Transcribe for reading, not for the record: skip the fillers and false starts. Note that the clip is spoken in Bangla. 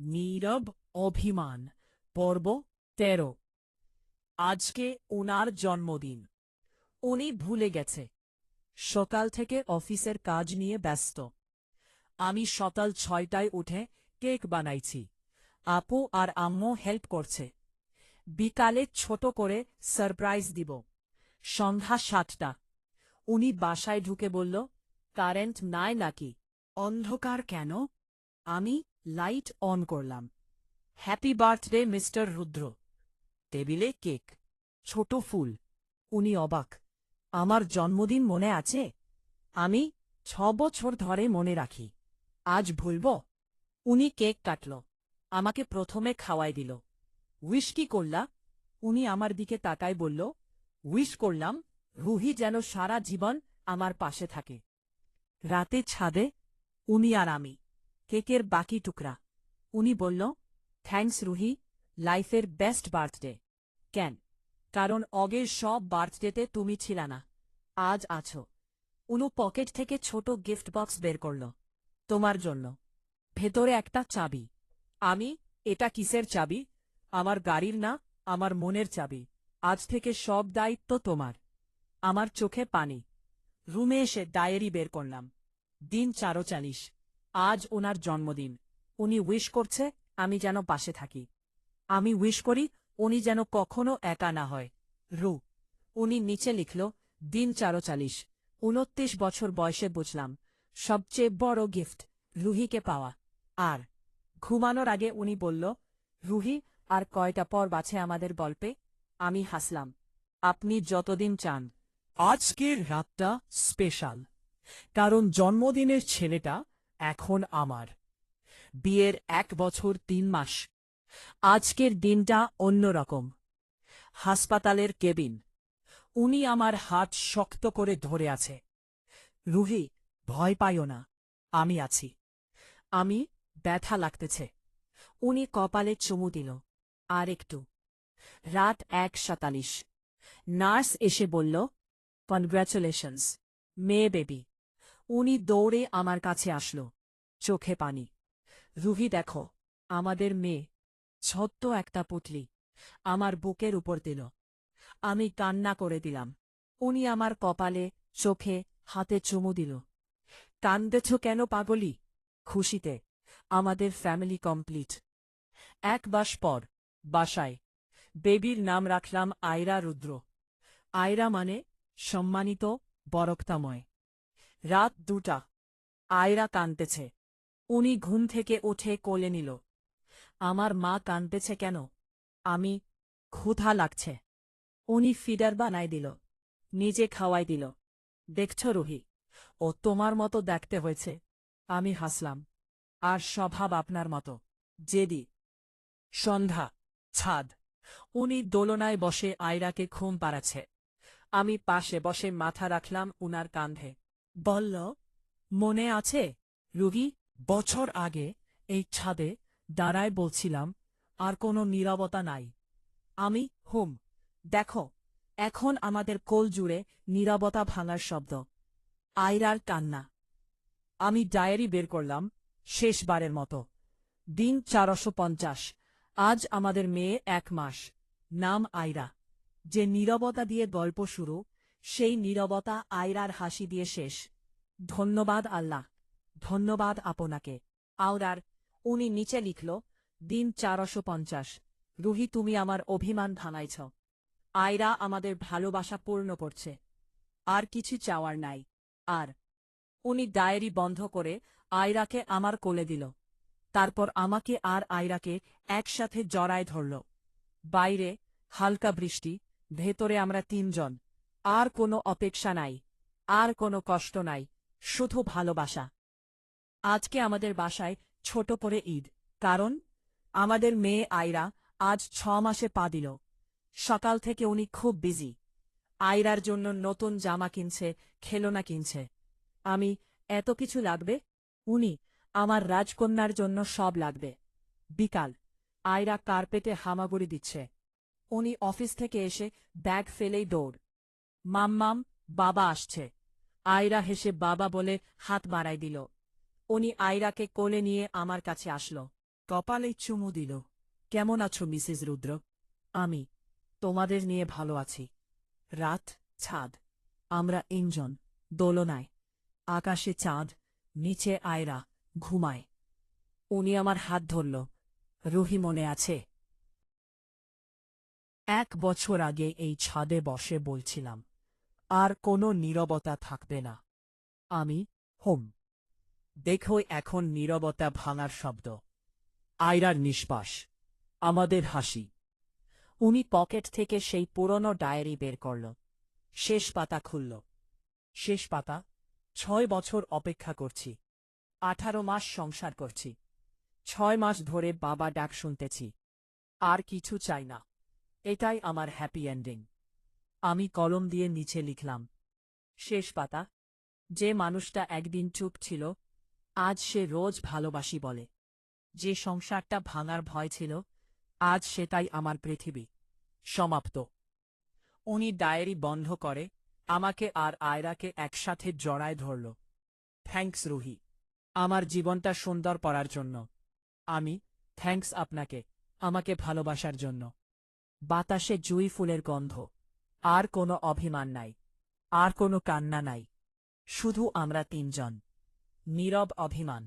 নীরব অভিমান পর্ব ১৩। আজকে ওনার জন্মদিন। উনি ভুলে গেছে। সকাল থেকে অফিসের কাজ নিয়ে ব্যস্ত। আমি সকাল ৬টায় উঠে কেক বানাইছি। আপু আর আম্মু হেল্প করছে। বিকালে ছোট করে সারপ্রাইজ দিব। সন্ধ্যা ৭টা। উনি বাসায় ঢুকে বলল, কারেন্ট নাই নাকি? অন্ধকার কেন? আমি লাইট অন করলাম। হ্যাপি বার্থডে মিস্টার রুদ্র। টেবিলে কেক, ছোট ফুল। উনি অবাক। আমার জন্মদিন মনে আছে? আমি ৬ বছর ধরে মনে রাখি। আজ ভুলব? উনি কেক কাটল, আমাকে প্রথমে খাওয়াই দিল। উইশ কি করলা? উনি আমার দিকে তাকায় বলল, উইশ করলাম রুহি যেন সারা জীবন আমার পাশে থাকে। রাতে ছাদে উনি আর আমি, কেকের বাকি টুকরা। উনি বলল, থ্যাঙ্কস রুহি, লাইফের বেস্ট বার্থডে। কেন? কারণ আগের সব বার্থডেতে তুমি ছিলা না, আজ আছো। উনু পকেট থেকে ছোট গিফট বক্স বের করল। তোমার জন্য। ভেতরে একটা চাবি। আমি, এটা কিসের চাবি? আমার গাড়ির না, আমার মনের চাবি। আজ থেকে সব দায়িত্ব তোমার। আমার চোখে পানি। রুমে এসে ডায়েরি বের করলাম। দিন ৪:৪০। আজ ওনার জন্মদিন। উনি উইশ করছে আমি যেন পাশে থাকি। আমি উইশ করি উনি যেন কখনো একা না হয়। রু। উনি নিচে লিখল, দিন ৪:৪০। ২৯ বছর বয়সে বুঝলাম সবচেয়ে বড় গিফট রুহিকে পাওয়া। আর ঘুমানোর আগে উনি বলল, রুহি, আর কয়টা পর বাছে আমাদের গল্পে? আমি হাসলাম। আপনি যতদিন চান। আজকের রাতটা স্পেশাল, কারণ জন্মদিনের ছেলেটা এখন আমার। বিয়ের ১ বছর ৩ মাস। আজকের দিনটা অন্যরকম। হাসপাতালের কেবিন। উনি আমার হাত শক্ত করে ধরে আছে। রুহি, ভয় পাইও না, আমি আছি। আমি, ব্যথা লাগতেছে। উনি কপালে চুমু দিল। আর একটু। রাত ১:৪৭। নার্স এসে বলল, কনগ্র্যাচুলেশনস, মেয়ে বেবি। উনি দৌড়ে আমার কাছে আসল, চোখে পানি। রুহি দেখো, আমাদের মেয়ে। ছোট্ট একটা পুটলি। আমার বুকের উপর দিল। আমি কান্না করে দিলাম। উনি আমার কপালে, চোখে, হাতে চুমু দিল। কান্দেছ কেন পাগলি? খুশিতে। আমাদের ফ্যামিলি কমপ্লিট। ১ মাস পর, বাসায়। বেবির নাম রাখলাম আয়রা রুদ্র। আয়রা মানে সম্মানিত, বরক্তাময়। রাত ২টা। আয়রা কাঁদতেছে। উনি ঘুম থেকে উঠে কোলে নিল। আমার মা কাঁদতেছে কেন? আমি, ক্ষুধা লাগছে। উনি ফিডার বানাই দিল। নিজে খাওয়াই দিল। দেখছ রুহি, ও তোমার মতো দেখতে হয়েছে। আমি হাসলাম। আর স্বভাব আপনার মতো, জেদি। সন্ধ্যা, ছাদ। উনি দোলনায় বসে আয়রাকে ঘুম পাড়াচ্ছে। আমি পাশে বসে মাথা রাখলাম উনার কাঁধে। বলল, মনে আছে রুহি, বছর আগে এই ছাদে দাঁড়ায় বলছিলাম আর কোনো নীরবতা নাই। আমি, হুম। দেখো, এখন আমাদের কোল জুড়ে নীরবতা ভাঙার শব্দ। আয়রার কান্না। আমি ডায়েরি বের করলাম, শেষবারের মতো। দিন ৪৫০। আজ আমাদের মেয়ে ১ মাস। নাম আয়রা। যে নীরবতা দিয়ে গল্প শুরু, সেই নীরবতা আয়রার হাসি দিয়ে শেষ। ধন্যবাদ আল্লাহ, ধন্যবাদ আপনাকে। আওরার। উনি নিচে লিখল, দিন ৪৫০। রুহি, তুমি আমার অভিমান ভাঙাইছ। আয়রা আমাদের ভালোবাসা পূর্ণ করছে। আর কিছু চাওয়ার নাই। আর উনি ডায়েরি বন্ধ করে আয়রাকে আমার কোলে দিল। তারপর আমাকে আর আয়রাকে একসাথে জড়ায় ধরল। বাইরে হালকা বৃষ্টি, ভেতরে আমরা ৩ জন। আর কোনো অপেক্ষা নাই, আর কোনো কষ্ট নাই, শুধু ভালোবাসা। আজকে আমাদের বাসায় ছোট করে ঈদ। কারণ আমাদের মেয়ে আয়রা আজ ৬ মাসে পা দিল। সকাল থেকে উনি খুব বিজি। আয়রার জন্য নতুন জামা কিনছে, খেলনা কিনছে। আমি, এত কিছু লাগবে? উনি, আমার রাজকন্যার জন্য সব লাগবে। বিকাল। আয়রা কার্পেটে হামাগুড়ি দিচ্ছে। উনি অফিস থেকে এসে ব্যাগ ফেলেই দৌড়। মাম্মাম, বাবা আসছে। আয়রা হেসে বাবা বলে হাত বাড়াই দিল। উনি আয়রাকে কোলে নিয়ে আমার কাছে আসল। কপালে চুমু দিল। কেমন আছো মিসেস রুদ্র? আমি তোমাদের নিয়ে ভালো আছি। রাত, ছাদ, আমরা ইঞ্জন, দোলনায়, আকাশে চাঁদ, নিচে আয়রা, ঘুমায়। উনি আমার হাত ধরল। রুহি মনে আছে? 1 বছর আগে এই ছাদে বসে বলছিলাম, আর কোনো নীরবতা থাকবে না। আমি হোম। দেখো এখন নীরবতা ভাঙার শব্দ, আয়রার নিঃশ্বাস, আমাদের হাসি। উনি পকেট থেকে সেই পুরনো ডায়েরি বের করল। শেষ পাতা খুলল। শেষ পাতা। 6 বছর অপেক্ষা করছি। 18 মাস সংসার করছি। 6 মাস ধরে বাবা ডাক শুনতেছি। আর কিছু চাই না। এটাই আমার হ্যাপি এন্ডিং। আমি কলম দিয়ে নিচে লিখলাম, শেষ পাতা। যে মানুষটা একদিন চুপ ছিল, আজ সে রোজ ভালোবাসি বলে। যে সংসারটা ভাঙার ভয় ছিল, আজ সেটাই আমার পৃথিবী। সমাপ্ত। উনি ডায়েরি বন্ধ করে আমাকে আর আয়রাকে একসাথে জড়ায় ধরল। থ্যাঙ্কস রুহি, আমার জীবনটা সুন্দর করার জন্য। আমি থ্যাঙ্কস আপনাকে, আমাকে ভালোবাসার জন্য। বাতাসে জুঁই ফুলের গন্ধ। আর কোনো অভিমান নাই, আর কোনো কান্না নাই। শুধু আমরা তিনজন। নীরব অভিমান।